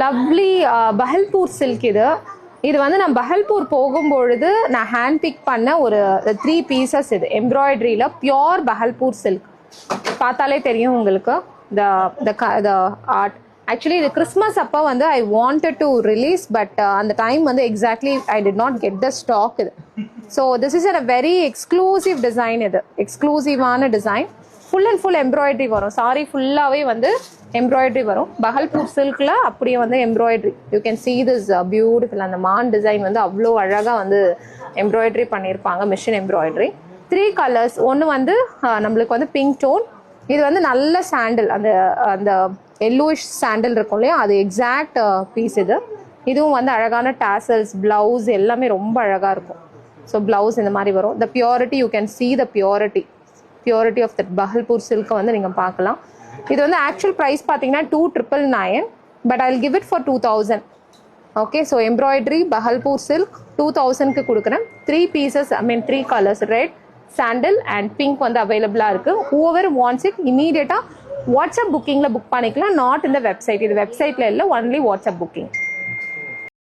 Lovely Bhagalpur silk இது வந்து நான் பஹல்பூர் போகும்பொழுது நான் ஹேண்ட் பிக் பண்ண ஒரு 3 பீசஸ். இது எம்ப்ராய்டரியில் பியோர் பஹல்பூர் சில்க். பார்த்தாலே தெரியும் உங்களுக்கு த ஆர்ட். ஆக்சுவலி இது கிறிஸ்மஸ் அப்போ வந்து I wanted to release, but அந்த டைம் வந்து exactly I did not get the stock இது. So this is a very exclusive design. இது எக்ஸ்க்ளூசிவான design. Full and full embroidery வரும். சாரி ஃபுல்லாகவே வந்து எம்ப்ராய்டரி வரும். பஹல்பூர் சில்கில் அப்படியே வந்து embroidery. You can see this beautiful. அந்த மான் டிசைன் வந்து அவ்வளோ அழகாக வந்து எம்ப்ராய்டரி பண்ணியிருப்பாங்க, மிஷின் எம்ப்ராய்டரி. 3 கலர்ஸ். ஒன்று வந்து நம்மளுக்கு வந்து பிங்க் டோன். இது வந்து நல்ல சாண்டில், அந்த அந்த எல்லோயிஷ் சாண்டில் இருக்கும் இல்லையா, அது எக்ஸாக்ட் பீஸ் இது. இதுவும் வந்து அழகான டாசல்ஸ், பிளவுஸ் எல்லாமே ரொம்ப அழகாக இருக்கும். ஸோ பிளவுஸ் இந்த மாதிரி வரும். The purity, you can see the purity of that Bhagalpur சில்கை வந்து நீங்கள் பார்க்கலாம். இது வந்து ஆக்சுவல் ப்ரைஸ் பார்த்தீங்கன்னா 2,999, but I will give it for 2,000. Okay, so embroidery Bhagalpur silk 2,000க்கு கொடுக்குறேன். 3 pieces, I mean 3 colours, red, sandal and pink வந்து அவைலபிளாக இருக்குது. ஹூவர் வாண்ட்ஸ் இட் இமீடியட்டாக வாட்ஸ்அப் புக்கிங்கில் புக் பண்ணிக்கலாம். நாட் இந்த வெப்சைட். இது வெப்சைட்டில் இல்லை, ஒன்லி வாட்ஸ்அப் புக்கிங்.